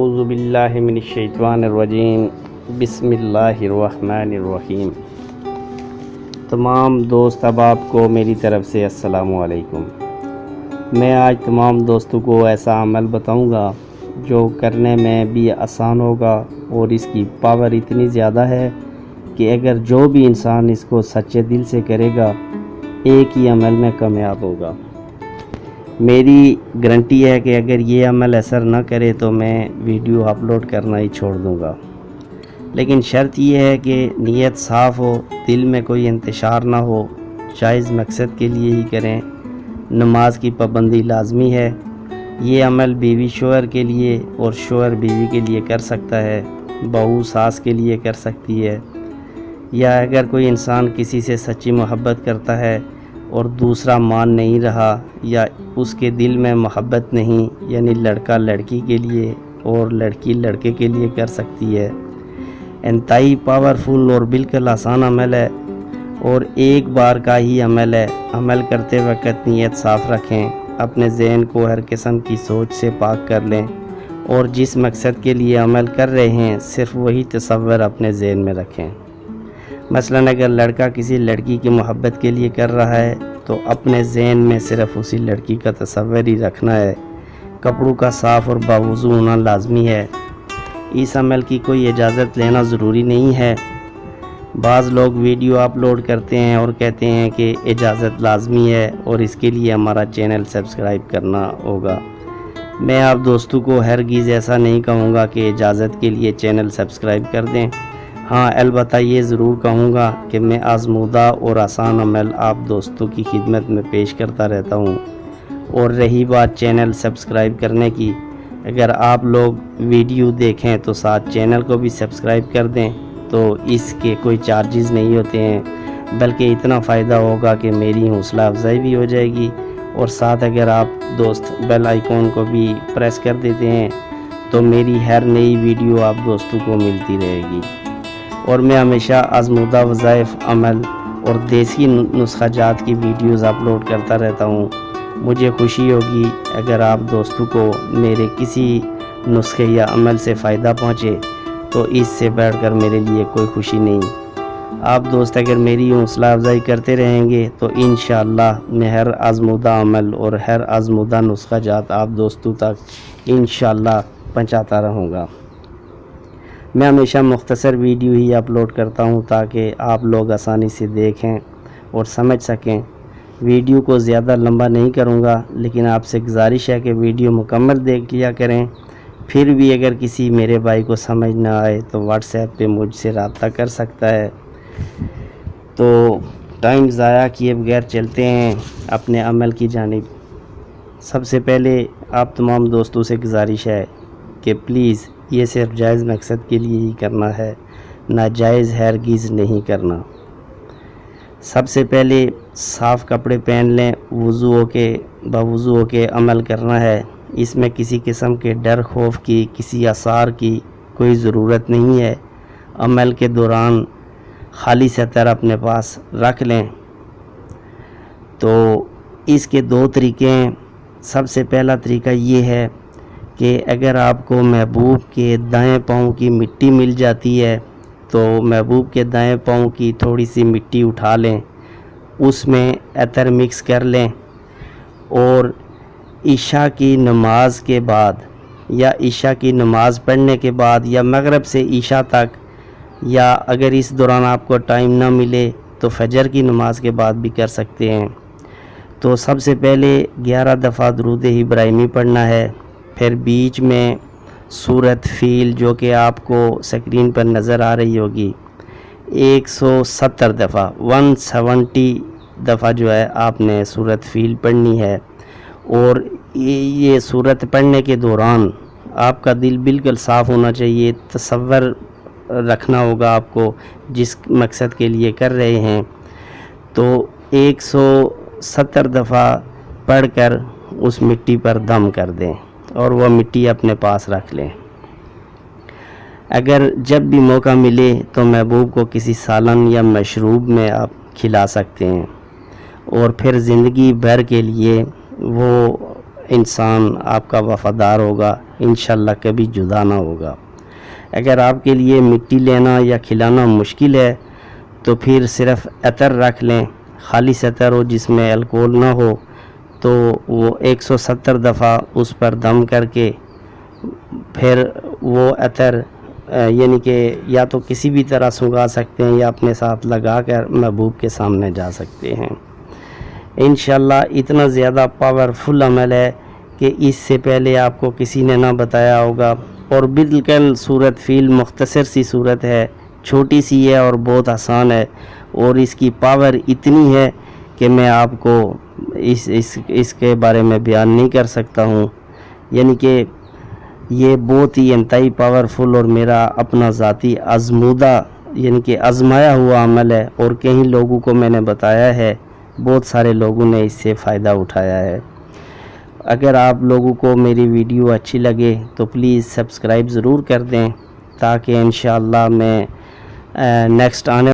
اعوذ باللہ من الشیطان الرجیم بسم اللہ الرحمن الرحیم۔ تمام دوست احباب کو میری طرف سے السلام علیکم۔ میں آج تمام دوستوں کو ایسا عمل بتاؤں گا جو کرنے میں بھی آسان ہوگا اور اس کی پاور اتنی زیادہ ہے کہ اگر جو بھی انسان اس کو سچے دل سے کرے گا ایک ہی عمل میں کامیاب ہوگا۔ میری گارنٹی ہے کہ اگر یہ عمل اثر نہ کرے تو میں ویڈیو اپلوڈ کرنا ہی چھوڑ دوں گا، لیکن شرط یہ ہے کہ نیت صاف ہو، دل میں کوئی انتشار نہ ہو، جائز مقصد کے لیے ہی کریں۔ نماز کی پابندی لازمی ہے۔ یہ عمل بیوی شوہر کے لیے اور شوہر بیوی کے لیے کر سکتا ہے، بہو ساس کے لیے کر سکتی ہے، یا اگر کوئی انسان کسی سے سچی محبت کرتا ہے اور دوسرا مان نہیں رہا یا اس کے دل میں محبت نہیں، یعنی لڑکا لڑکی کے لیے اور لڑکی لڑکے کے لیے کر سکتی ہے۔ انتہائی پاورفل اور بالکل آسان عمل ہے اور ایک بار کا ہی عمل ہے۔ عمل کرتے وقت نیت صاف رکھیں، اپنے ذہن کو ہر قسم کی سوچ سے پاک کر لیں اور جس مقصد کے لیے عمل کر رہے ہیں صرف وہی تصور اپنے ذہن میں رکھیں۔ مثلا اگر لڑکا کسی لڑکی کی محبت کے لیے کر رہا ہے تو اپنے ذہن میں صرف اسی لڑکی کا تصور ہی رکھنا ہے۔ کپڑوں کا صاف اور باوضو ہونا لازمی ہے۔ اس عمل کی کوئی اجازت لینا ضروری نہیں ہے۔ بعض لوگ ویڈیو اپلوڈ کرتے ہیں اور کہتے ہیں کہ اجازت لازمی ہے اور اس کے لیے ہمارا چینل سبسکرائب کرنا ہوگا۔ میں آپ دوستوں کو ہرگز ایسا نہیں کہوں گا کہ اجازت کے لیے چینل سبسکرائب کر دیں۔ ہاں، البتہ یہ ضرور کہوں گا کہ میں آزمودہ اور آسان عمل آپ دوستوں کی خدمت میں پیش کرتا رہتا ہوں۔ اور رہی بات چینل سبسکرائب کرنے کی، اگر آپ لوگ ویڈیو دیکھیں تو ساتھ چینل کو بھی سبسکرائب کر دیں تو اس کے کوئی چارجز نہیں ہوتے ہیں، بلکہ اتنا فائدہ ہوگا کہ میری حوصلہ افزائی بھی ہو جائے گی، اور ساتھ اگر آپ دوست بیل آئیکن کو بھی پریس کر دیتے ہیں تو میری ہر نئی ویڈیو آپ دوستوں کو ملتی رہے گی۔ اور میں ہمیشہ آزمودہ وظائف، عمل اور دیسی نسخہ جات کی ویڈیوز اپلوڈ کرتا رہتا ہوں۔ مجھے خوشی ہوگی اگر آپ دوستوں کو میرے کسی نسخے یا عمل سے فائدہ پہنچے تو اس سے بڑھ کر میرے لیے کوئی خوشی نہیں۔ آپ دوست اگر میری حوصلہ افزائی کرتے رہیں گے تو انشاءاللہ میں ہر آزمودہ عمل اور ہر آزمودہ نسخہ جات آپ دوستوں تک انشاءاللہ پہنچاتا رہوں گا۔ میں ہمیشہ مختصر ویڈیو ہی اپلوڈ کرتا ہوں تاکہ آپ لوگ آسانی سے دیکھیں اور سمجھ سکیں۔ ویڈیو کو زیادہ لمبا نہیں کروں گا، لیکن آپ سے گزارش ہے کہ ویڈیو مکمل دیکھ لیا کریں۔ پھر بھی اگر کسی میرے بھائی کو سمجھ نہ آئے تو واٹس ایپ پہ مجھ سے رابطہ کر سکتا ہے۔ تو ٹائم ضائع کیے بغیر چلتے ہیں اپنے عمل کی جانب۔ سب سے پہلے آپ تمام دوستوں سے گزارش ہے کہ پلیز یہ صرف جائز مقصد کے لیے ہی کرنا ہے، ناجائز ہرگز نہیں کرنا۔ سب سے پہلے صاف کپڑے پہن لیں، باوضو ہو کے عمل کرنا ہے۔ اس میں کسی قسم کے ڈر خوف کی، کسی آثار کی کوئی ضرورت نہیں ہے۔ عمل کے دوران خالی سطر اپنے پاس رکھ لیں۔ تو اس کے دو طریقے ہیں۔ سب سے پہلا طریقہ یہ ہے کہ اگر آپ کو محبوب کے دائیں پاؤں کی مٹی مل جاتی ہے تو محبوب کے دائیں پاؤں کی تھوڑی سی مٹی اٹھا لیں، اس میں عطر مکس کر لیں اور عشاء کی نماز کے بعد یا عشاء کی نماز پڑھنے کے بعد یا مغرب سے عشاء تک، یا اگر اس دوران آپ کو ٹائم نہ ملے تو فجر کی نماز کے بعد بھی کر سکتے ہیں۔ تو سب سے پہلے 11 دفعہ درود ابراہیمی پڑھنا ہے، پھر بیچ میں سورت فیل جو کہ آپ کو سکرین پر نظر آ رہی ہوگی 170 دفعہ 170 دفعہ جو ہے آپ نے سورت فیل پڑھنی ہے۔ اور یہ سورت پڑھنے کے دوران آپ کا دل بالکل صاف ہونا چاہیے، تصور رکھنا ہوگا آپ کو جس مقصد کے لیے کر رہے ہیں۔ تو 170 دفعہ پڑھ کر اس مٹی پر دم کر دیں اور وہ مٹی اپنے پاس رکھ لیں۔ اگر جب بھی موقع ملے تو محبوب کو کسی سالن یا مشروب میں آپ کھلا سکتے ہیں، اور پھر زندگی بھر کے لیے وہ انسان آپ کا وفادار ہوگا، انشاءاللہ کبھی جدا نہ ہوگا۔ اگر آپ کے لیے مٹی لینا یا کھلانا مشکل ہے تو پھر صرف عطر رکھ لیں، خالص عطر ہو جس میں الکوہل نہ ہو، تو وہ 170 دفعہ اس پر دم کر کے پھر وہ عطر یعنی کہ یا تو کسی بھی طرح سنگھا سکتے ہیں یا اپنے ساتھ لگا کر محبوب کے سامنے جا سکتے ہیں۔ انشاءاللہ اتنا زیادہ پاورفل عمل ہے کہ اس سے پہلے آپ کو کسی نے نہ بتایا ہوگا، اور بالکل صورت فیل مختصر سی صورت ہے، چھوٹی سی ہے اور بہت آسان ہے، اور اس کی پاور اتنی ہے کہ میں آپ کو اس کے بارے میں بیان نہیں کر سکتا ہوں۔ یعنی کہ یہ بہت ہی انتہائی پاورفل اور میرا اپنا ذاتی آزمودہ یعنی کہ آزمایا ہوا عمل ہے، اور کئی لوگوں کو میں نے بتایا ہے، بہت سارے لوگوں نے اس سے فائدہ اٹھایا ہے۔ اگر آپ لوگوں کو میری ویڈیو اچھی لگے تو پلیز سبسکرائب ضرور کر دیں، تاکہ انشاءاللہ میں نیکسٹ آنے